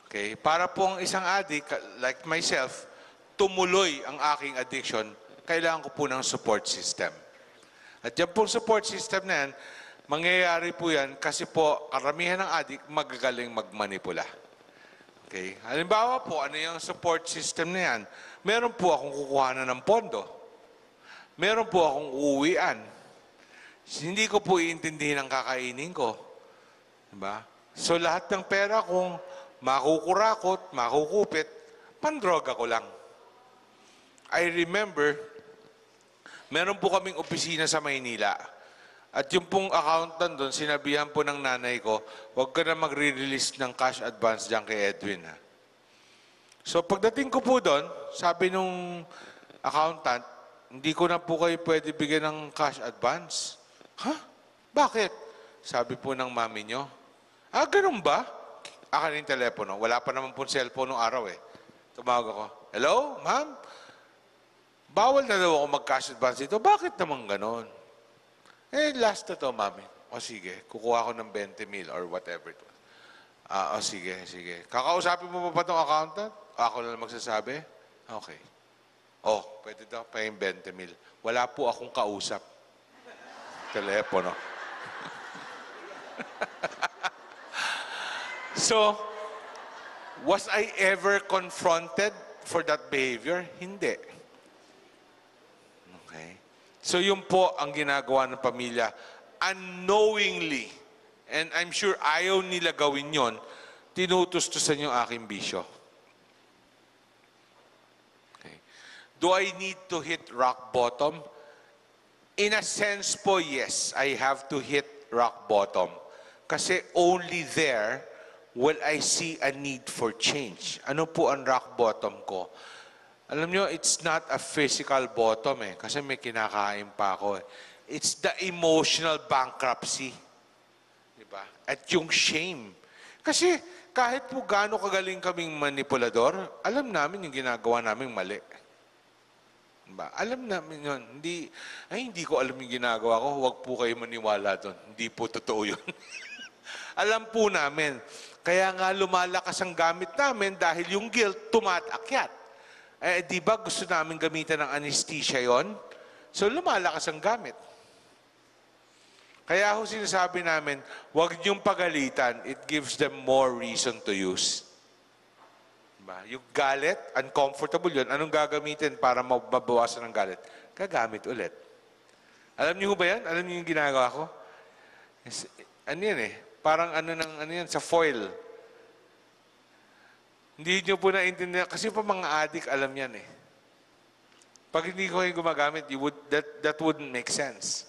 Okay, para pong isang addict like myself, tumuloy ang aking addiction, kailangan ko po ng support system. At yan pong support system na yan, mangyayari po yan kasi po karamihan ng addict magagaling magmanipula. Okay? Halimbawa po, ano yung support system na yan? Meron po akong kukuhanan ng pondo. Meron po akong uuwian. Hindi ko po iintindihin ang kakainin ko. Diba? So lahat ng pera kong makukurakot, makukupit, pandroga ko lang. I remember, meron po kaming opisina sa Maynila. At yung pong accountant doon, sinabihan po ng nanay ko, huwag ka na magre-release ng cash advance dyan kay Edwin. Ha? So pagdating ko po doon, sabi nung accountant, hindi ko na po kayo pwede bigyan ng cash advance. Ha? Bakit? Sabi po ng mami nyo. Ah, ganun ba? Akin yung telepono. Wala pa naman po cellphone nung araw eh. Tumawag ako. Hello, ma'am? Bawal na daw ako mag-cash advance dito. Bakit naman ganon? Eh, last na to, mami. O sige, kukuha ko ng 20 mil or whatever it was. O sige, sige. Kakausapin mo pa itong accountant? Ako na lang magsasabi? Okay. Oh, pwede daw pa yung 20 mil. Wala po akong kausap. Telepono. So, was I ever confronted for that behavior? Hindi. Okay. So yun po ang ginagawa ng pamilya. Unknowingly, and I'm sure ayaw nila gawin yon, tinutustusan yung aking bisyo. Okay. Do I need to hit rock bottom? In a sense po, yes, I have to hit rock bottom. Kasi only there will I see a need for change. Ano po ang rock bottom ko? Alam nyo, it's not a physical bottom eh. Kasi may kinakain pa ako eh. It's the emotional bankruptcy. Diba? At yung shame. Kasi kahit po gaano kagaling kaming manipulador, alam namin yung ginagawa naming mali. Diba? Alam namin yun. Hindi ko alam yung ginagawa ko. Huwag po kayo maniwala doon. Hindi po totoo yun. Alam po namin. Kaya nga lumalakas ang gamit namin dahil yung guilt tumatakyat. Eh, di ba gusto namin gamitan ng anesthesia yon? So, lumalakas ang gamit. Kaya ho sinasabi namin, huwag niyong pagalitan. It gives them more reason to use. Diba? Yung galit, uncomfortable yun. Anong gagamitin para mabawasan ng galit? Gagamit ulit. Alam niyo ba yan? Alam niyo yung ginagawa ko? Ano yan eh? Parang ano yan, sa foil. Hindi nyo po naintindihan. Kasi pa mga addict, alam yan eh. Pag hindi ko yung gumagamit, that wouldn't make sense.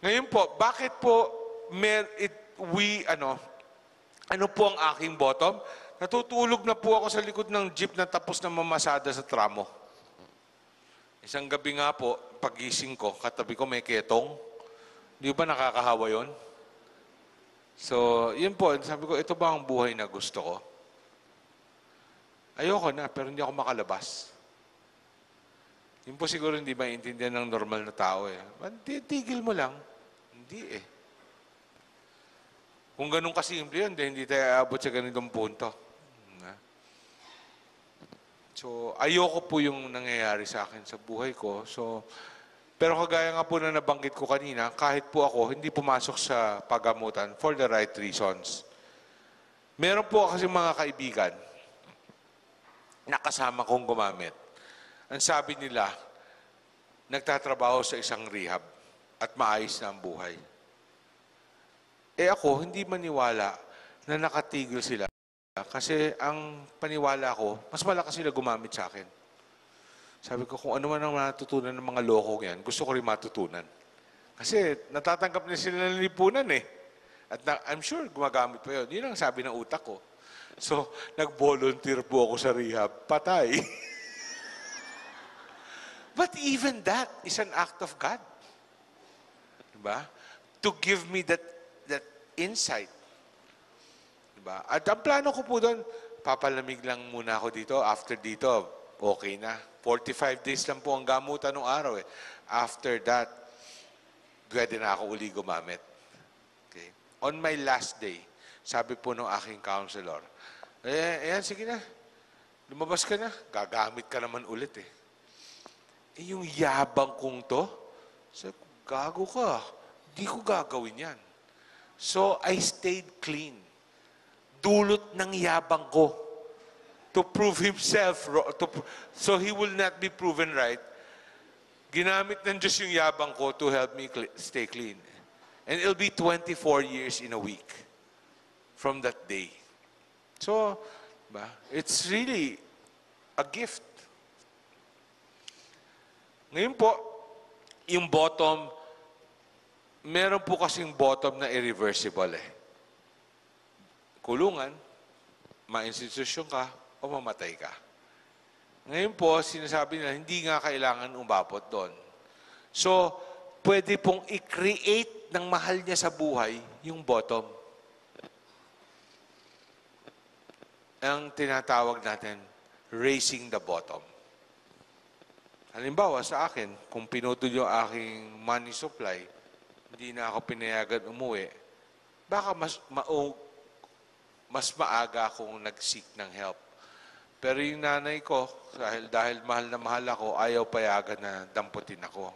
Ngayon po, bakit po ano po ang aking bottom? Natutulog na po ako sa likod ng jeep na tapos na mamasada sa tramo. Isang gabi nga po, pagising ko, katabi ko may ketong. Di ba nakakahawa yon? So, yun po, sabi ko, ito ba ang buhay na gusto ko? Ayoko na, pero hindi ako makalabas. Yun po siguro hindi maintindihan ng normal na tao eh. Tigil mo lang. Hindi eh. Kung ganun kasimple yun, hindi tayo aabot sa ganitong punto. So, ayoko po yung nangyayari sa akin sa buhay ko. So, pero kagaya nga po na nabanggit ko kanina, kahit po ako, hindi pumasok sa paggamutan for the right reasons. Meron po kasi mga kaibigan, nakasama kong gumamit. Ang sabi nila, nagtatrabaho sa isang rehab at maayos na ang buhay. Eh ako, hindi maniwala na nakatigil sila. Kasi ang paniwala ko, mas malakas sila gumamit sa akin. Sabi ko, kung ano man ang natutunan ng mga loko yan, gusto ko rin matutunan. Kasi natatanggap na sila ng lipunan eh. At I'm sure gumagamit pa yun. Yun ang sabi ng utak ko. So, nag-volunteer po ako sa rehab. Patay. But even that is an act of God. Diba? To give me that insight. Diba? At ang plano ko po doon, papalamig lang muna ako dito. After dito, okay na. 45 days lang po ang gamutan ng araw eh. After that, pwede na ako uli gumamit. Okay. On my last day, sabi po ng aking counselor, ayan, sige na. Lumabas ka na. Gagamit ka naman ulit eh. Yung yabang kong to, sabi ko, gago ka. Di ko gagawin yan. So, I stayed clean. Dulot ng yabang ko to prove himself, so he will not be proven right. Ginamit ng Diyos yung yabang ko to help me stay clean. And it'll be 24 years in a week from that day. So, it's really a gift. Ngayon po, yung bottom, meron po kasing bottom na irreversible eh. Kulungan, ma-institusyon ka, o mamatay ka. Ngayon po, sinasabi nila, hindi nga kailangan umabot doon. So, pwede pong i-create ng mahal niya sa buhay yung bottom. Ang tinatawag natin, raising the bottom. Halimbawa, sa akin, kung pinutol yung aking money supply, hindi na ako pinayagan umuwi, baka mas maaga akong nag-seek ng help. Pero yung nanay ko, dahil mahal na mahal ako, ayaw payagan na damputin ako.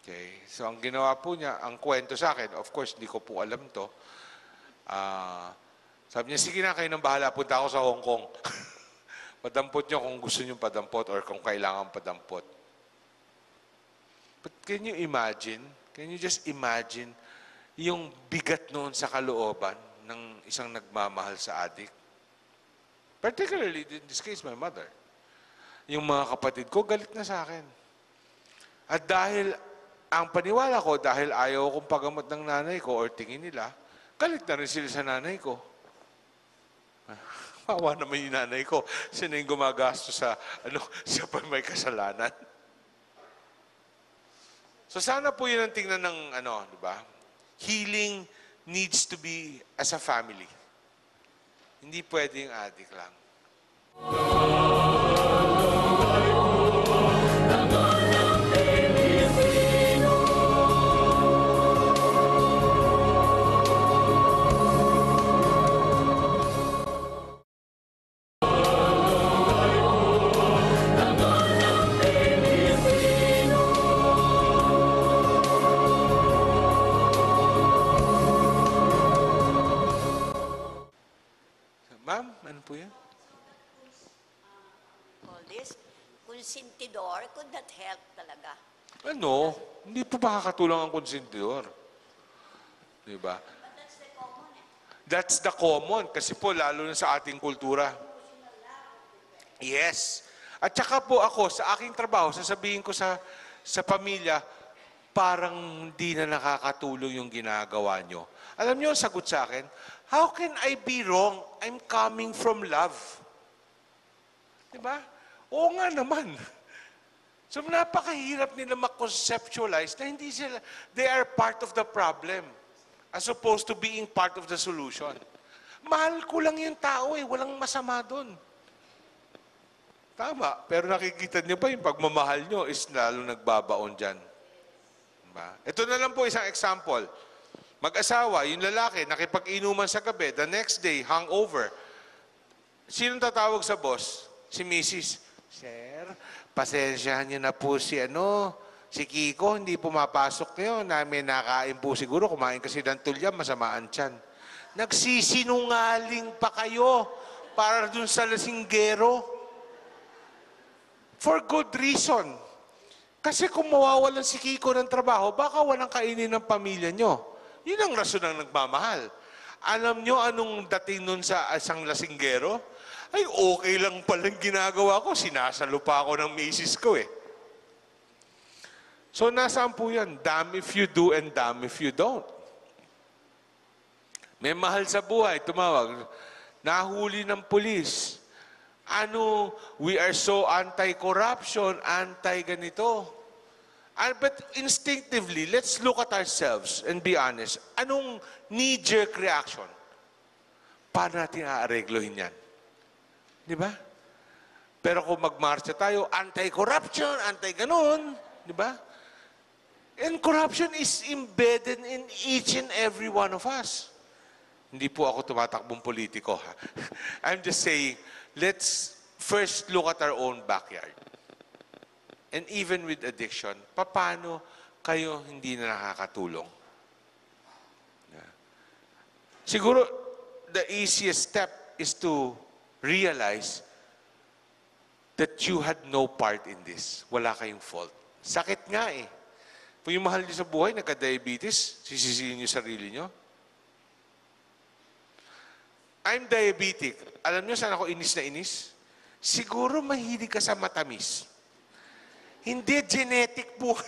Okay. So, ang ginawa po niya, ang kwento sa akin, of course, hindi ko po alam to. Sabi niya, sige na, kayo nang bahala, punta ako sa Hong Kong. Padampot niyo kung gusto niyo padampot or kung kailangan padampot. But can you imagine? Can you just imagine yung bigat noon sa kalooban ng isang nagmamahal sa adik? Particularly, in this case, my mother. Yung mga kapatid ko, galit na sa akin. At dahil, ang paniwala ko, dahil ayaw kong pagamot ng nanay ko or tingin nila, galit na rin sila sa nanay ko. Mawa naman yung nanay ko. Siya na yung gumagasto sa, siya pa may kasalanan. So sana po yun ang tingnan ng, di ba? Healing needs to be as a family. Hindi pwedeng adik lang. Ma'am, ano po yan? All this, konsentidor, could that help talaga? Ano? Hindi po makakatulong ang konsentidor. Di ba? But that's the common eh. That's the common. Kasi po, lalo na sa ating kultura. Yes. At saka po ako, sa aking trabaho, sasabihin ko sa pamilya, parang hindi na nakakatulong yung ginagawa nyo. Alam nyo, ang sagot sa akin, how can I be wrong? I'm coming from love. Diba? Oo nga naman. So, napakahirap nila ma-conceptualize na hindi sila, they are part of the problem as opposed to being part of the solution. Mahal ko lang yung tao eh, walang masama doon. Tama, pero nakikita niyo ba yung pagmamahal nyo is lalo nagbabaon dyan. Diba? Ito na lang po isang example. Mag-asawa, yung lalaki, nakipag-inuman sa gabi, the next day, hangover. Sinong tatawag sa boss? Si Mrs. Sir, pasensyahan niyo na po si Kiko, hindi pumapasok ngayon. Namin nakain po siguro, kumain kasi ng tulya, masamaan tiyan. Nagsisinungaling pa kayo para dun sa lasinggero. For good reason. Kasi kung mawawalan si Kiko ng trabaho, baka walang kainin ng pamilya nyo. Yun ang rason ng nagmamahal. Alam nyo anong dating nun sa isang lasinggero? Ay, okay lang palang ginagawa ko. Sinasalo pa ako ng misis ko eh. So nasaan po yan? Damn if you do and damn if you don't. May mahal sa buhay, tumawag. Nahuli ng pulis. Ano, we are so anti-corruption, anti-ganito. But instinctively, let's look at ourselves and be honest. Anong knee-jerk reaction? Paano natin aareglohin yan? Di ba? Pero kung magmarcha tayo, anti-corruption, anti-ganon. Di ba? And corruption is embedded in each and every one of us. Hindi po ako tumatakbong politiko. Ha? I'm just saying, let's first look at our own backyard. And even with addiction, paano kayo hindi na nakakatulong? Yeah. Siguro, the easiest step is to realize that you had no part in this. Wala kayong fault. Sakit nga eh. Kung yung mahal niyo sa buhay, nagka-diabetes, sisisihin niyo sarili niyo. I'm diabetic. Alam niyo saan ako inis na inis? Siguro mahilig ka sa matamis. Hindi genetic po,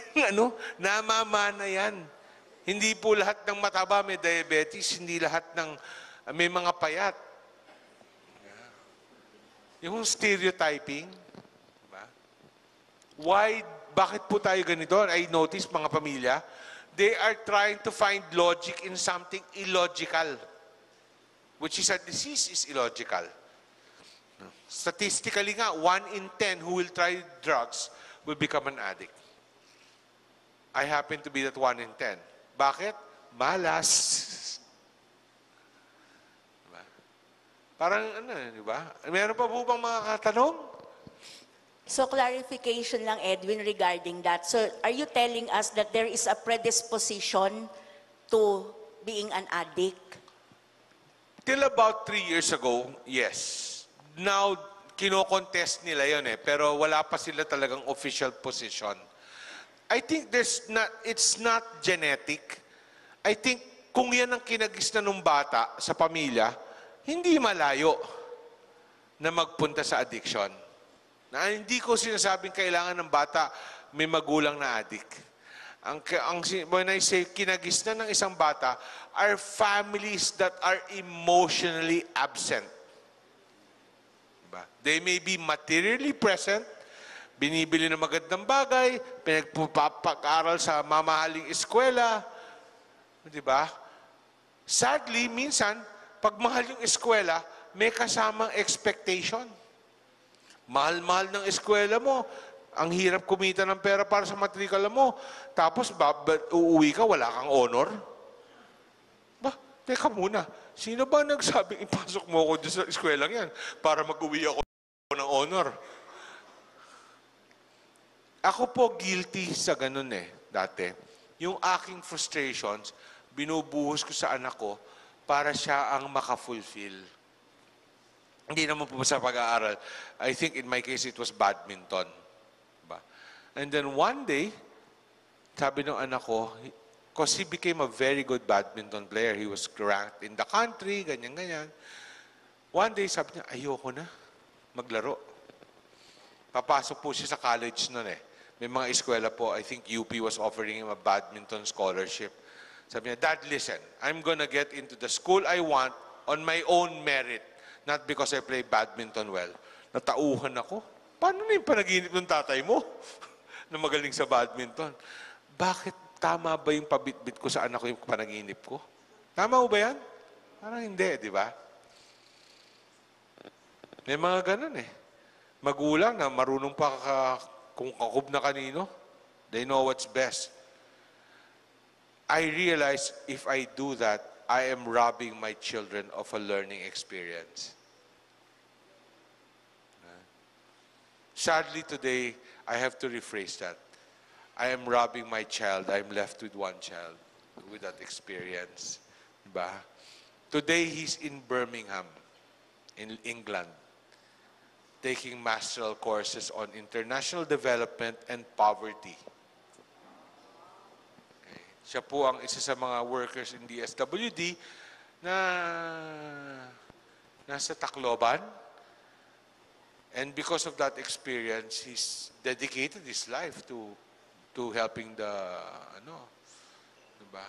namamana yan. Hindi po lahat ng mataba may diabetes, hindi lahat ng may mga payat. Yung stereotyping, diba? Bakit po tayo ganito? I notice mga pamilya, they are trying to find logic in something illogical. Which is a disease is illogical. Statistically nga, 1 in 10 who will try drugs will become an addict. I happen to be that 1 in 10. Bakit? Malas. Diba? Parang di ba? Meron pa po bang mga katanong? So clarification lang, Edwin, regarding that. So are you telling us that there is a predisposition to being an addict? Till about 3 years ago, yes. Now, kino-contest nila yun eh, pero wala pa sila talagang official position. I think it's not genetic. I think kung yan ang kinagisnan ng bata sa pamilya, hindi malayo na magpunta sa addiction. Hindi ko sinasabing kailangan ng bata may magulang na addict. When I say kinagisnan ng isang bata, are families that are emotionally absent. They may be materially present, binibili ng magandang bagay, pinagpapag-aral sa mamahaling eskwela. Di ba? Sadly, minsan, pag mahal yung eskwela, may kasamang expectation. Mahal-mahal ng eskwela mo, ang hirap kumita ng pera para sa matrikula mo, tapos uuwi ka, wala kang honor. Teka muna, sino ba nagsabing ipasok mo ako sa eskwelang yan para mag-uwi ako ng honor? Ako po guilty sa ganun dati. Yung aking frustrations, binubuhos ko sa anak ko para siya ang maka-fulfill. Hindi naman po sa pag-aaral. I think in my case, it was badminton. Diba? And then one day, sabi ng anak ko, because he became a very good badminton player. He was ranked in the country, ganyan-ganyan. One day, sabi niya, ayoko na maglaro. Papasok po siya sa college nun May mga eskwela po, I think UP was offering him a badminton scholarship. Sabi niya, Dad, listen, I'm gonna get into the school I want on my own merit, not because I play badminton well. Natauhan ako. Paano na yung panaginip ng tatay mo na magaling sa badminton? Bakit tama ba yung pabitbit ko sa anak ko yung panaginip ko? Tama mo ba yan? Parang hindi, di ba? May mga ganun Magulang na marunong pa kung kakob na kanino, they know what's best. I realize if I do that, I am robbing my children of a learning experience. Sadly today, I have to rephrase that. I am robbing my child. I'm left with one child with that experience. Diba? Today, he's in Birmingham, in England, taking masteral courses on international development and poverty. Okay. Siya po ang isa sa mga workers in DSWD na nasa Tacloban. And because of that experience, he's dedicated his life to to helping the, diba?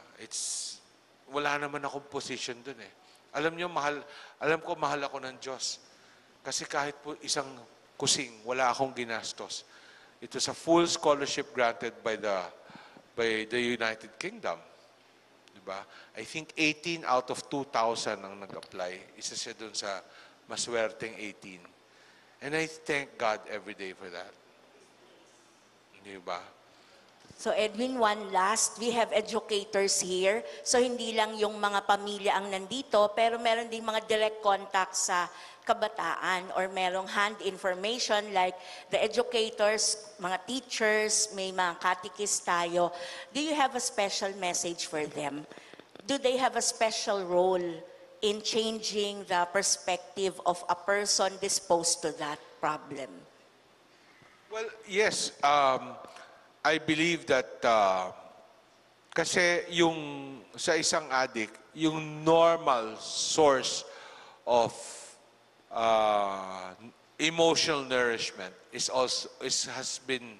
Wala naman akong position dun eh. Alam ko mahal ako ng Diyos. Kasi kahit po isang kusing, wala akong ginastos. It was a full scholarship granted by the United Kingdom. Diba? I think 18 out of 2,000 ang nag-apply. Isa siya dun sa maswerteng 18. And I thank God every day for that. Diba? So Edwin, one last, we have educators here. So hindi lang yung mga pamilya ang nandito, pero meron din mga direct contact sa kabataan or merong hand information like the educators, mga teachers, may mga catechist tayo. Do you have a special message for them? Do they have a special role in changing the perspective of a person disposed to that problem? Well, yes. I believe that kasi sa isang addict, yung normal source of emotional nourishment has been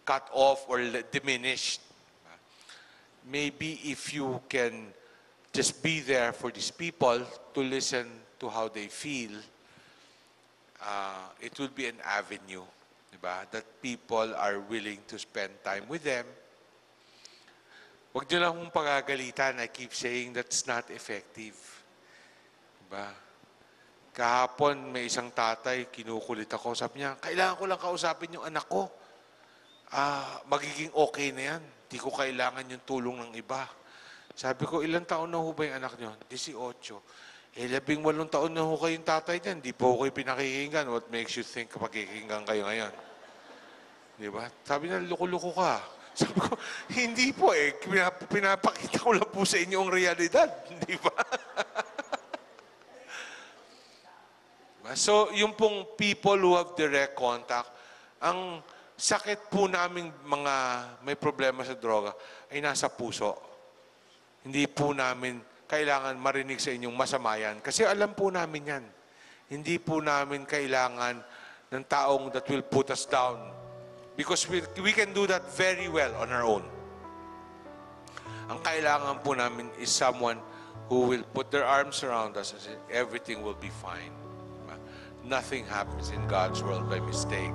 cut off or diminished. Maybe if you can just be there for these people to listen to how they feel, it will be an avenue. Diba? That people are willing to spend time with them. Huwag nyo lang kong pagagalitan. I keep saying that's not effective. Diba? Kahapon, may isang tatay, kinukulit ako. Sabi niya, kailangan ko lang kausapin yung anak ko. Magiging okay na yan. Di ko kailangan yung tulong ng iba. Sabi ko, ilang taon na ho ba yung anak nyo? 18. 18 taon na ho kayong tatay niyan. Di po kayo pinakikinggan. What makes you think pakikinggan kayo ngayon? Di ba? Sabi niya, loko-loko ka. Sabi ko, hindi po eh. Pinapakita ko lang po sa inyo ang realidad. Di ba? So, yung pong people who have direct contact, ang sakit po naming mga may problema sa droga ay nasa puso. Hindi po namin kailangan marinig sa inyong masama yan. Kasi alam po namin yan. Hindi po namin kailangan ng taong that will put us down. Because we can do that very well on our own. Ang kailangan po namin is someone who will put their arms around us and say, everything will be fine. Nothing happens in God's world by mistake.